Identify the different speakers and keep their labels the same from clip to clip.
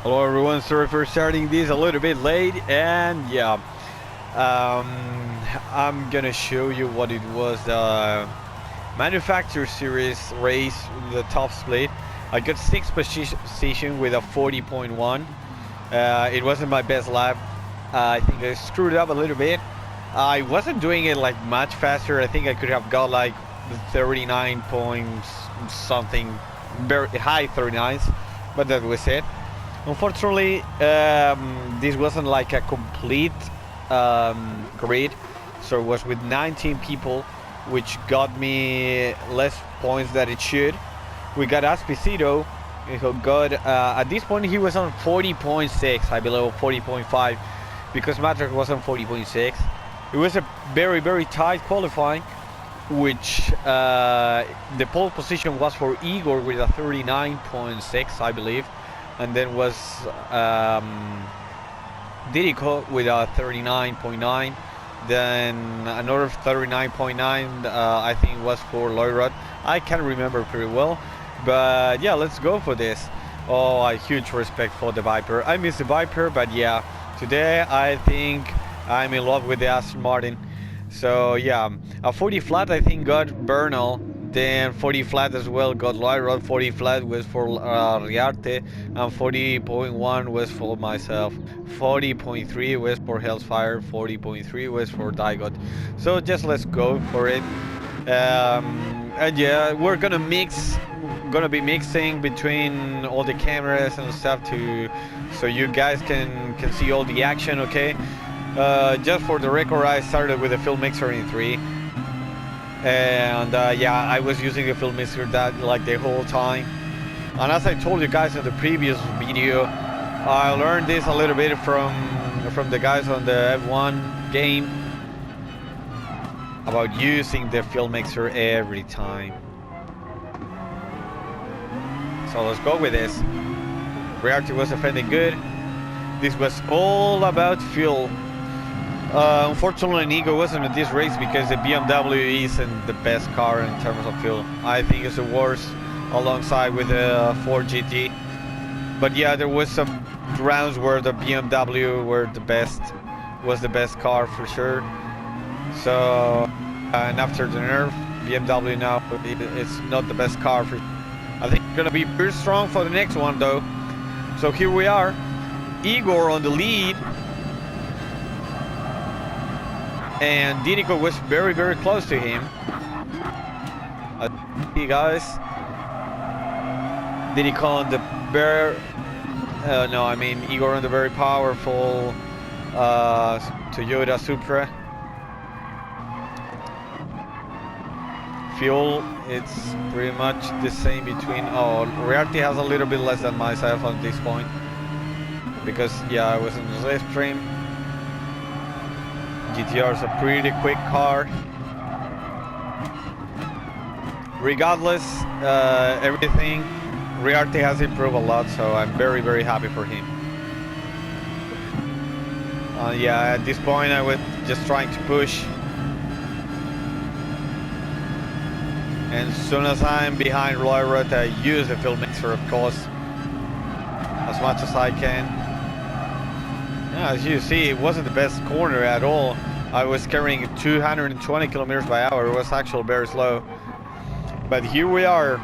Speaker 1: Hello everyone, sorry for starting this a little bit late, and yeah, I'm gonna show you what it was, the Manufacturer Series race, the top split. I got 6th position with a 40.1. It wasn't my best lap. I think I screwed up a little bit. I wasn't doing it like much faster. I think I could have got like 39 points something, very high 39s, but that was it. Unfortunately, this wasn't like a complete grid, so it was with 19 people, which got me less points than it should. We got Aspicito, who got, at this point he was on 40.6, I believe, 40.5, because Matrix was on 40.6. It was a very, very tight qualifying, which the pole position was for Igor with a 39.6, I believe. And then was Dirico with a 39.9. Then another 39.9, I think was for Loyrod. I can't remember pretty well, but yeah, let's go for this. Oh, a huge respect for the Viper. I miss the Viper, but yeah, today I think I'm in love with the Aston Martin. So yeah, a 40 flat I think got Bernal. Then 40 flat as well got Loyrod. 40 flat was for Riarte, and 40.1 was for myself. 40.3 was for Hellfire. 40.3 was for Digot. So just let's go for it. And yeah, we're gonna be mixing between all the cameras and stuff so you guys can see all the action. Okay. Just for the record, I started with a film mixer in 3. And yeah, I was using a film mixer that like the whole time. And as I told you guys in the previous video, I learned this a little bit from the guys on the F1 game about using the film mixer every time. So let's go with this. Reality was offending good. This was all about fuel. Unfortunately, Nico wasn't in this race because the BMW isn't the best car in terms of fuel. I think it's the worst alongside with the Ford GT. But yeah, there was some rounds where the BMW was the best car for sure. So, and after the nerf, BMW now it's not the best car for. I think it's gonna be pretty strong for the next one though. So here we are, Igor on the lead. And Dirico was very, very close to him. See guys, Dirico on the Igor on the very powerful Toyota Supra. Fuel, it's pretty much the same between. Oh, Reality has a little bit less than myself at this point because yeah, I was in the slipstream. GTR is a pretty quick car. Regardless, everything, Riarte has improved a lot, so I'm very, very happy for him. Yeah, at this point I was just trying to push. And as soon as I'm behind Loyrod, I use the film mixer, of course, as much as I can. Yeah, as you see, it wasn't the best corner at all. I was carrying 220 kilometers by hour. It was actually very slow. But here we are,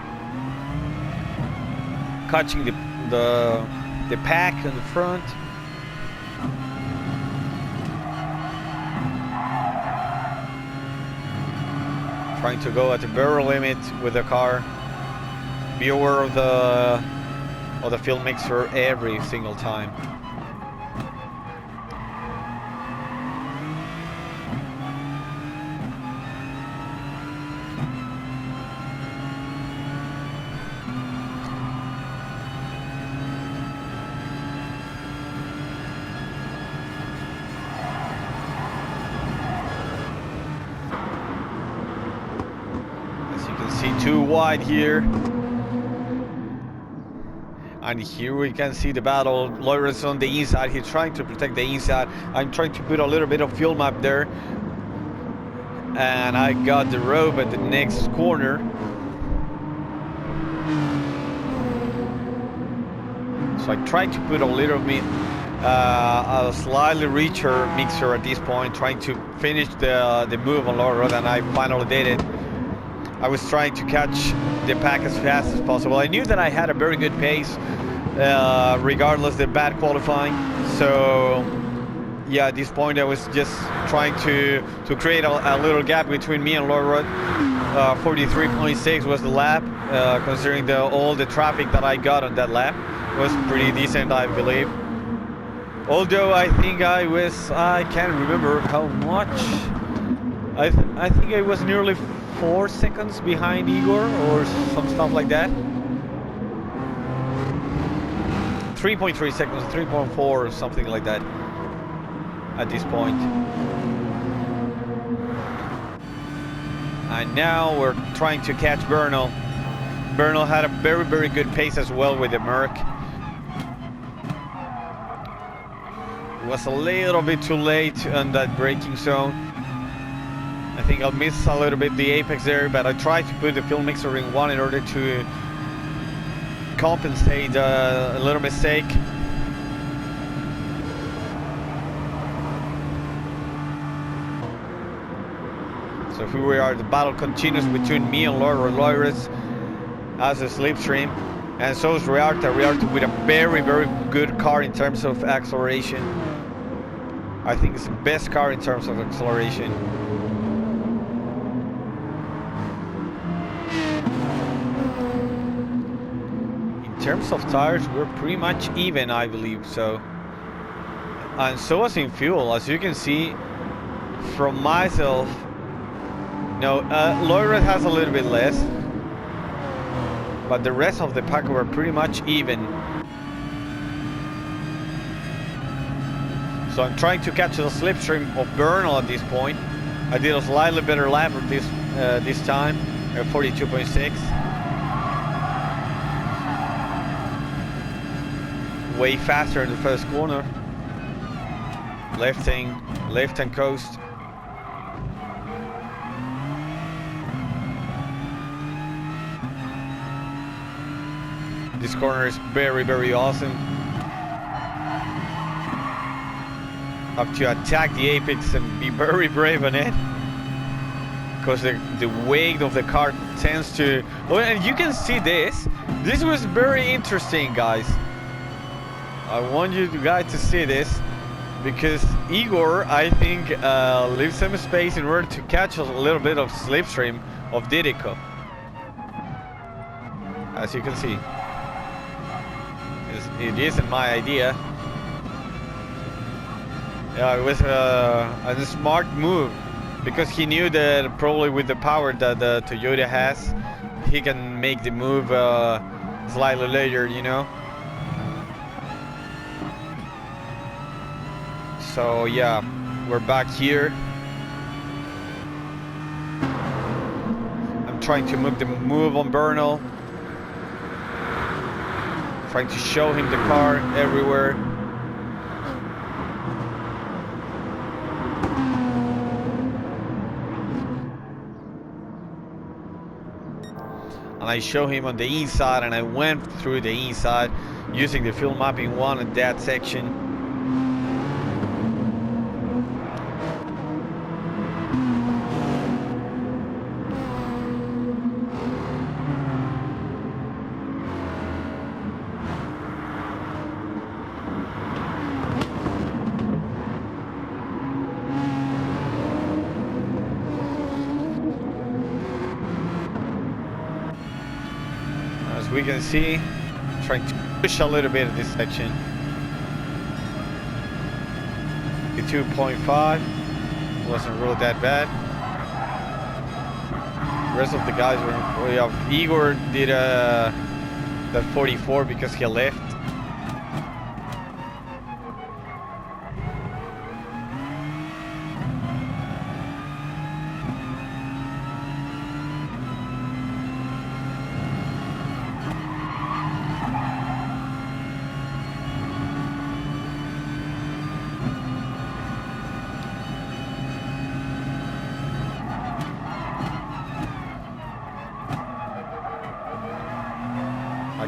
Speaker 1: catching the pack in the front. Trying to go at the barrel limit with the car. Be aware of the fuel mixer every single time. Too wide here, and here we can see the battle. Lawrence on the inside, he's trying to protect the inside. I'm trying to put a little bit of fuel map there, and I got the rope at the next corner. So I tried to put a little bit a slightly richer mixer at this point, trying to finish the move on lower road, and I finally did it. I was trying to catch the pack as fast as possible. I knew that I had a very good pace, regardless the bad qualifying. So yeah, at this point I was just trying to create a little gap between me and lower road. 43.6 was the lap, considering all the traffic that I got on that lap. It was pretty decent, I believe. Although I think I can't remember how much. I think I was nearly 4 seconds behind Igor or some stuff like that. 3.3 seconds, 3.4 or something like that at this point. And now we're trying to catch Bernal. Bernal had a very, very good pace as well with the Merc. It was a little bit too late on that braking zone. I think I'll miss a little bit the apex there, but I tried to put the fuel mixer in 1 in order to compensate a little mistake. So here we are, the battle continues between me and Loires as a slipstream, and so is Riarta with a very, very good car in terms of acceleration. I think it's the best car in terms of acceleration. In terms of tires, we're pretty much even, I believe so. And so as in fuel, as you can see from myself. No, Loire has a little bit less, but the rest of the pack were pretty much even. So I'm trying to catch the slipstream of Bernal at this point. I did a slightly better lap of this time, 42.6. Way faster in the first corner. Left hand coast. This corner is very, very awesome. Have to attack the apex and be very brave on it, because the weight of the car tends to. Oh, and you can see this. This was very interesting, guys. I want you guys to see this, because Igor, I think, leaves some space in order to catch a little bit of slipstream of Didico. As you can see, it isn't my idea. Yeah, it was a smart move, because he knew that probably with the power that the Toyota has, he can make the move slightly later, you know. So yeah, we're back here. I'm trying to make the move on Bernal, trying to show him the car everywhere. And I show him on the inside, and I went through the inside using the field mapping 1 in that section. We can see, trying to push a little bit of this section. The 2.5 wasn't really that bad. The rest of the guys were. We have Igor did that 44 because he left.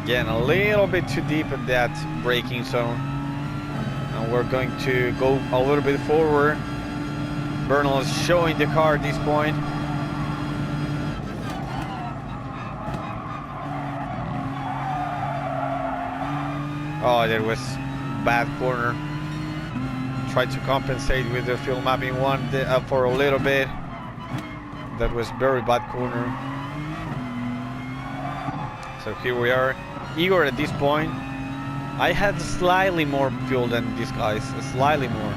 Speaker 1: Again, a little bit too deep in that braking zone. And we're going to go a little bit forward. Bernal is showing the car at this point. Oh, there was bad corner. Tried to compensate with the field mapping one for a little bit. That was very bad corner. So here we are. Igor at this point, I had slightly more fuel than these guys, slightly more.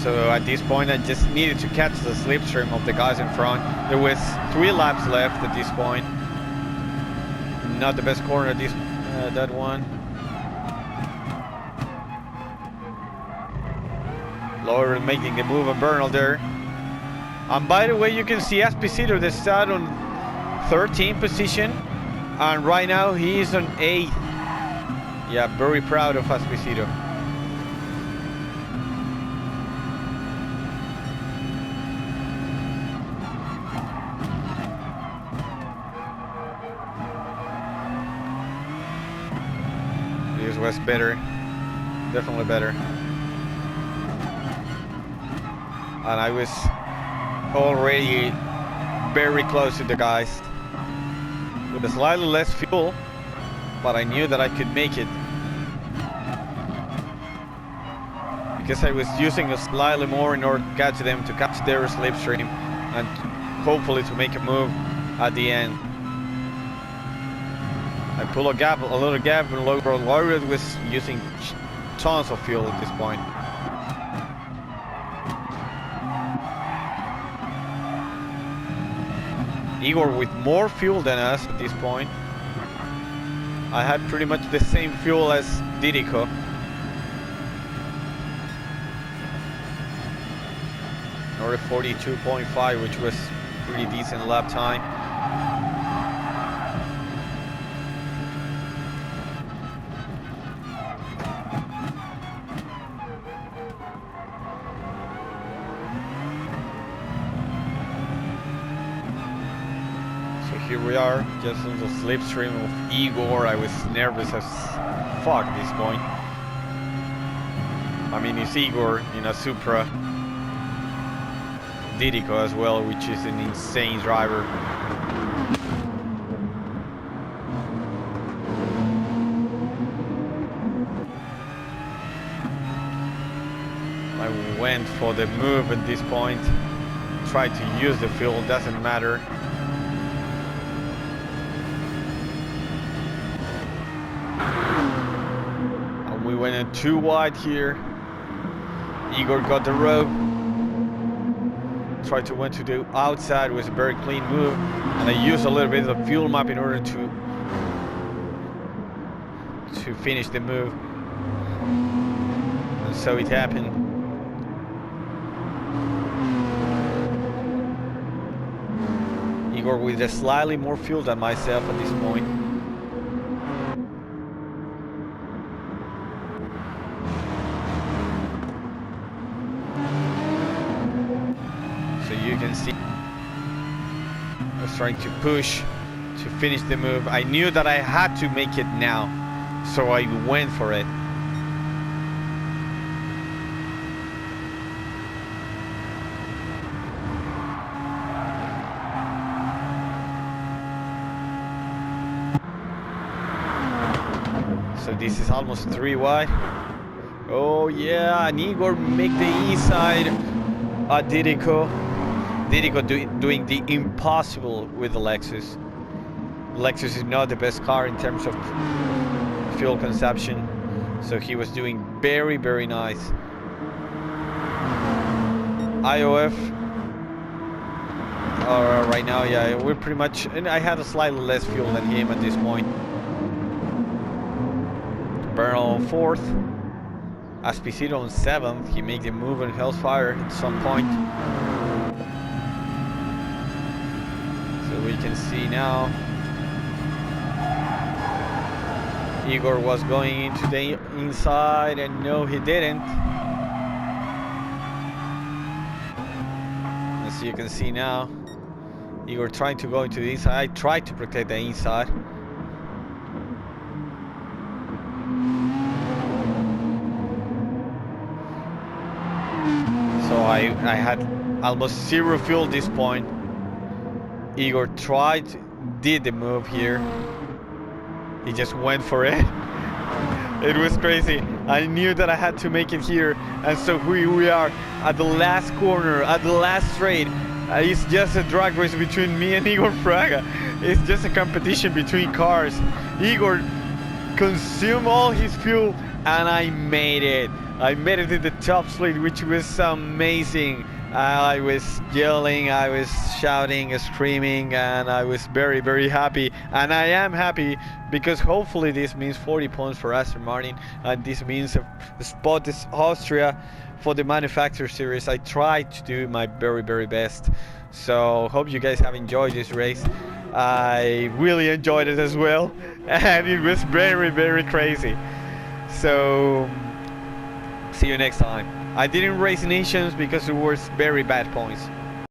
Speaker 1: So at this point, I just needed to catch the slipstream of the guys in front. There was 3 laps left at this point. Not the best corner at this that one. Lower making the move on Bernal there. And by the way, you can see Esposito that started on 13th position, and right now he is on 8th. Yeah, very proud of Esposito. Was better, definitely better, and I was already very close to the guys with a slightly less fuel, but I knew that I could make it because I was using a slightly more in order to catch them, to catch their slipstream, and hopefully to make a move at the end. I pull a little gap, and Lowry was using tons of fuel at this point. Igor with more fuel than us at this point. I had pretty much the same fuel as Dirico. Or 42.5, which was pretty decent lap time. Here we are, just on the slipstream of Igor. I was nervous as fuck at this point. I mean, it's Igor in a Supra. Dirico as well, which is an insane driver. I went for the move at this point. Tried to use the fuel, doesn't matter. We went in too wide here. Igor got the rope. Tried to went to the outside, was a very clean move, and I used a little bit of the fuel map in order to finish the move. And so it happened. Igor with a slightly more fuel than myself at this point. You can see I was trying to push to finish the move. I knew that I had to make it now, so I went for it. So this is almost 3 wide. Oh yeah, and Igor make the east side at Dirico. Dirico doing the impossible with the Lexus. Lexus is not the best car in terms of fuel consumption, so he was doing very, very nice. IOF right now, yeah, we're pretty much, and I had a slightly less fuel than him at this point. Bernal 4th, Esposito on 7th. He made the move on Hellfire at some point. we can see now. Igor was going into the inside, and no, he didn't. As you can see now, Igor trying to go into the inside. I tried to protect the inside. So I had almost zero fuel at this point. Igor did the move here. He just went for it. It was crazy. I knew that I had to make it here, and so here we are at the last corner, at the last straight. It's just a drag race between me and Igor Fraga. It's just a competition between cars. Igor consumed all his fuel, and I made it. I made it in the top slate, which was amazing. I was yelling, I was shouting, screaming, and I was very, very happy. And I am happy because hopefully this means 40 points for Aston Martin, and this means a spot is Austria for the Manufacturer Series. I tried to do my very, very best. So hope you guys have enjoyed this race. I really enjoyed it as well, and it was very, very crazy. So see you next time. I didn't race nations because it was very bad points.